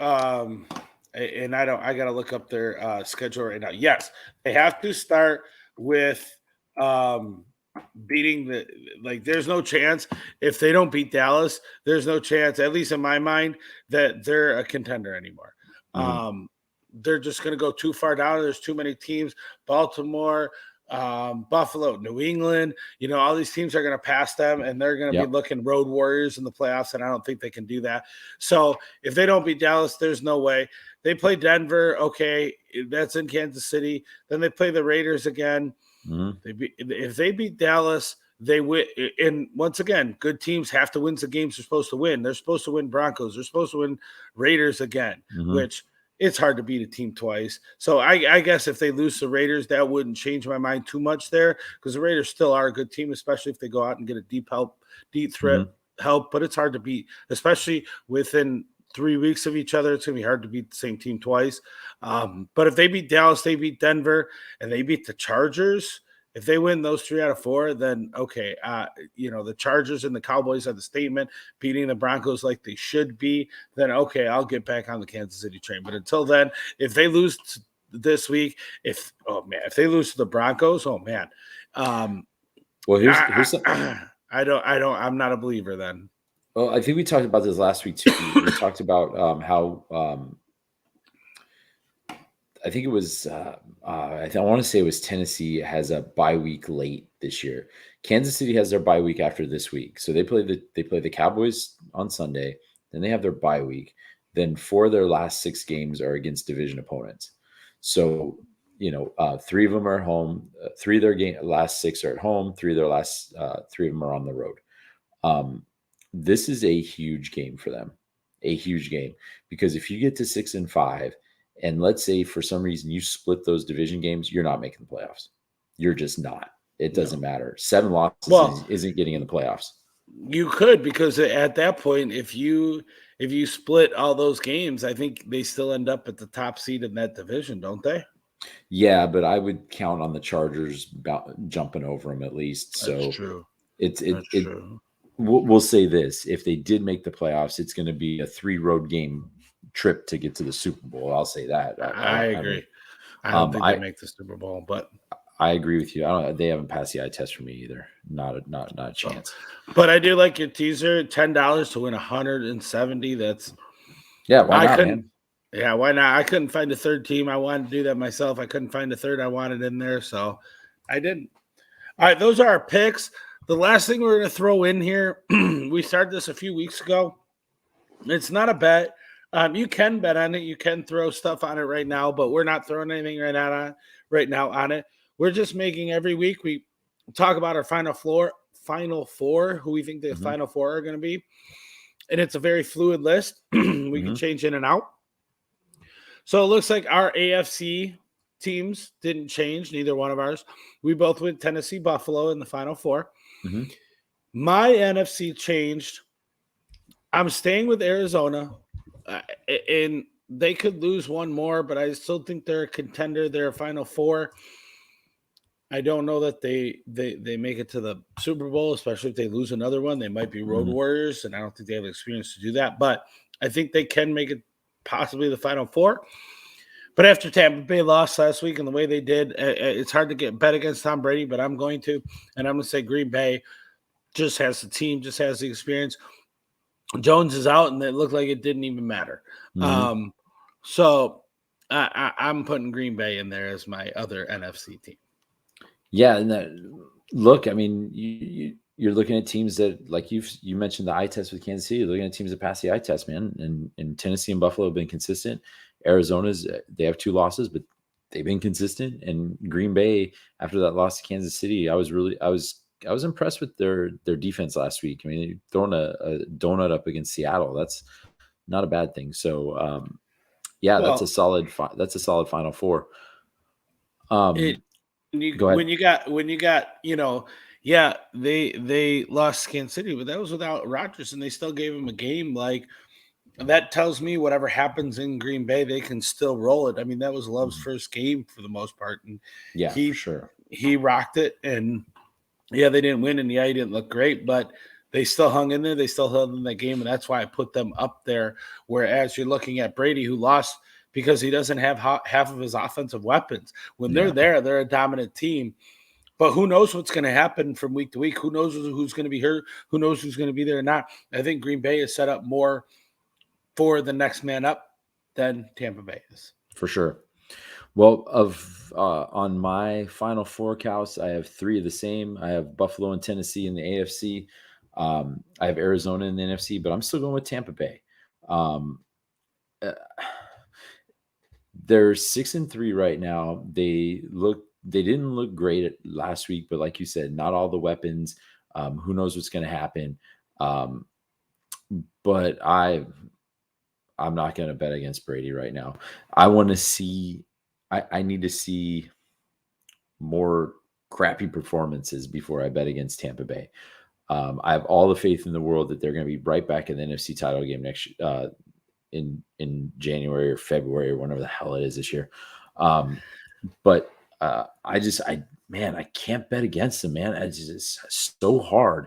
and I got to look up their schedule right now. Yes, they have to start with beating there's no chance if they don't beat Dallas, there's no chance, at least in my mind, that they're a contender anymore. Mm-hmm. They're just going to go too far down. There's too many teams. Baltimore, Buffalo, New England, all these teams are going to pass them, and they're going to be looking road warriors in the playoffs, and I don't think they can do that. So if they don't beat Dallas, there's no way. They play Denver. Okay, that's in Kansas City. Then they play the Raiders again. Mm-hmm. If they beat Dallas, they win. And once again, good teams have to win the games they're supposed to win. They're supposed to win Broncos. They're supposed to win Raiders again, which it's hard to beat a team twice. So I guess if they lose the Raiders, that wouldn't change my mind too much there, because the Raiders still are a good team, especially if they go out and get a deep threat help. But it's hard to beat, especially within 3 weeks of each other. It's going to be hard to beat the same team twice. But if they beat Dallas, they beat Denver, and they beat the Chargers, if they win those 3 out of 4, then okay, the Chargers and the Cowboys are the statement, beating the Broncos like they should be, then okay, I'll get back on the Kansas City train. But until then, if they lose this week, if they lose to the Broncos, oh man. Well, here's I'm not a believer then. Well, I think we talked about this last week too. We talked about how I think it was I want to say it was Tennessee has a bye week late this year. Kansas City has their bye week after this week, so they play the Cowboys on Sunday. Then they have their bye week. Then 4 of their last 6 games are against division opponents. So 3 of them are at home. 3 of their last 6 are at home. 3 of their last 3 of them are on the road. This is a huge game for them, a huge game, because if you get to 6-5. And let's say for some reason you split those division games, you're not making the playoffs. You're just not. It doesn't matter. 7 losses isn't getting in the playoffs. You could, because at that point, if you split all those games, I think they still end up at the top seed in that division, don't they? Yeah, but I would count on the Chargers jumping over them at least. So that's true. That's true. We'll say this: if they did make the playoffs, it's going to be a 3 road game trip to get to the Super Bowl. I'll say that. I agree. I don't think they make the Super Bowl, but I agree with you. They haven't passed the eye test for me either. Not a chance. But I do like your teaser. $10 to win 170. That's why not, man? Yeah, why not? I couldn't find a third team. I wanted to do that myself. I couldn't find a third I wanted in there, so I didn't. All right, those are our picks. The last thing we're going to throw in here, we started this a few weeks ago. It's not a bet. You can bet on it. You can throw stuff on it right now, but we're not throwing anything right now on it. We're just making every week we talk about our final four, who we think the final 4 are going to be. And it's a very fluid list. We can change in and out. So it looks like our AFC teams didn't change, neither one of ours. We both went Tennessee, Buffalo in the final 4. My NFC changed. I'm staying with Arizona. And they could lose one more, but I still think they're a contender. They're a final 4. I don't know that they make it to the Super Bowl, especially if they lose another one. They might be road warriors, and I don't think they have the experience to do that. But I think they can make it possibly the final 4. But after Tampa Bay lost last week and the way they did, it's hard to get bet against Tom Brady, but I'm going to. And I'm going to say Green Bay just has the team, just has the experience. Jones is out, and it looked like it didn't even matter. Mhm. So I'm putting Green Bay in there as my other NFC team. Yeah, and look, I mean, you're looking at teams that, like you mentioned the eye test with Kansas City. You're looking at teams that pass the eye test, man. And Tennessee and Buffalo have been consistent. Arizona's they have 2 losses, but they've been consistent. And Green Bay, after that loss to Kansas City, I was impressed with their defense last week. I mean, throwing a donut up against Seattle, that's not a bad thing. So yeah, that's a Well, solid Final Four. it Go ahead. when you got yeah, they lost Kansas City, but that was without Rodgers, and they still gave him a game. Like, that tells me whatever happens in Green Bay, they can still roll it. I mean, that was Love's Mhm. first game for the most part, and Yeah, for he sure. he rocked it. And yeah, they didn't win, and yeah, he didn't look great, but they still hung in there. They still held in that game, and that's why I put them up there. Whereas you're looking at Brady, who lost because he doesn't have half of his offensive weapons. When they're Yeah, there, they're a dominant team. But who knows what's going to happen from week to week? Who knows who's going to be hurt? Who knows who's going to be there or not? I think Green Bay is set up more for the next man up than Tampa Bay is. for sure. Well, on my Final Four counts, I have 3 of the same. I have Buffalo and Tennessee in the AFC. I have Arizona in the NFC, but I'm still going with Tampa Bay. Um, uh, they're 6-3 right now. They didn't look great last week, but like you said, not all the weapons. Who knows what's going to happen? Um, but I'm not going to bet against Brady right now. I want to see. I need to see more crappy performances before I bet against Tampa Bay. I have all the faith in the world that they're going to be right back in the NFC title game next in January or February or whenever the hell it is this year. But I can't bet against them, man. It's so hard.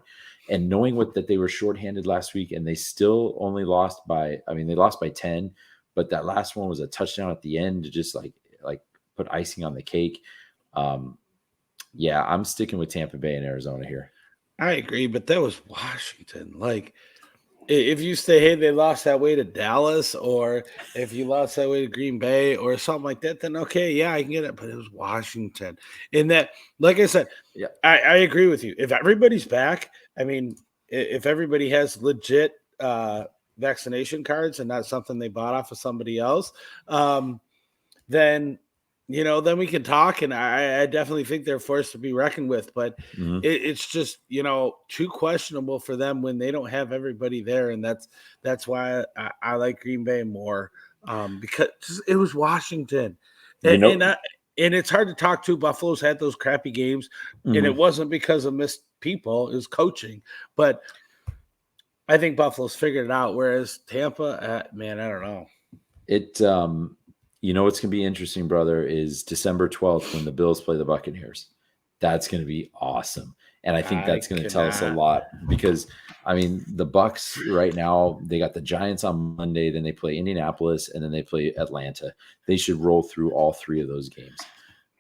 And knowing that they were shorthanded last week and they still only lost they lost by 10, but that last one was a touchdown at the end to just like put icing on the cake. Yeah, I'm sticking with Tampa Bay and Arizona here. I agree, but that was Washington. Like, if you say, hey, they lost that way to Dallas, or if you lost that way to Green Bay or something like that, then okay, yeah, I can get it. But it was Washington. In that, like I said, Yeah. I agree with you. If everybody's back, I mean, if everybody has legit vaccination cards and not something they bought off of somebody else, then then we can talk. And I definitely think they're forced to be reckoned with. But Mhm. it's just too questionable for them when they don't have everybody there, and that's why I like Green Bay more, because it was Washington, You and know, and it's hard to talk to. Buffalo's had those crappy games, and it mhm. wasn't because of missed people; it was coaching. But I think Buffalo's figured it out, whereas Tampa, man, I don't know. It what's gonna be interesting, brother, is December 12th when the Bills play the Buccaneers. That's gonna be awesome. And I think I that's gonna tell us a cannot. lot because I mean the Bucks right now, they got the Giants on Monday, then they play Indianapolis, and then they play Atlanta. They should roll through all 3 of those games.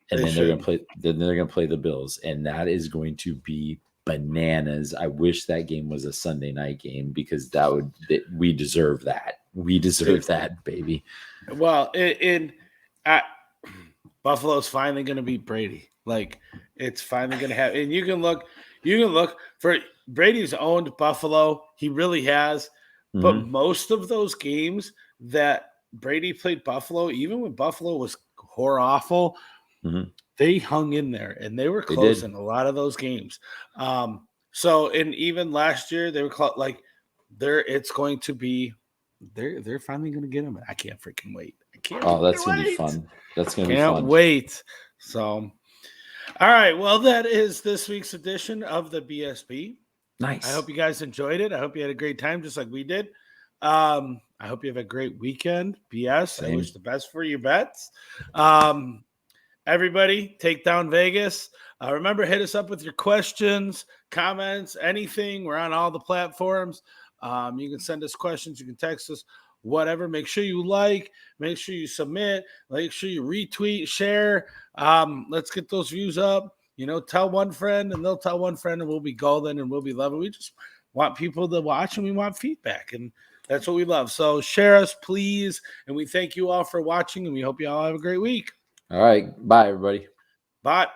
And They then should. they're gonna play the Bills, and that is going to be bananas. I wish that game was a Sunday night game because we deserve that. We deserve that, baby. Well, I, Buffalo's finally going to beat Brady. Like, it's finally going to happen. And you can look for Brady's owned Buffalo. He really has. But Mhm. most of those games that Brady played Buffalo, even when Buffalo was awful, Mhm. they hung in there and they were They close did. in a lot of those games. And even last year they were like it's going to be they're finally going to get him. I can't freaking wait. I can't Oh, that's gonna be wait. fun. That's gonna be Can't fun. wait. So, all right. Well, that is this week's edition of the BSB. I Nice. hope you guys enjoyed it. I hope you had a great time, just like we did. I hope you have a great weekend. BS. I wish Same. the best for your bets. Um, Everybody, take down Vegas. Remember, hit us up with your questions, comments, anything. We're on all the platforms. You can send us questions. You can text us. whatever. Make sure you like, make sure you submit, make sure you retweet, share. Let's get those views up. Tell one friend and they'll tell one friend, and we'll be golden and we'll be loving. We just want people to watch and we want feedback, and that's what we love. So share us, please. And we thank you all for watching, and we hope you all have a great week. All right. Bye, everybody. Bye.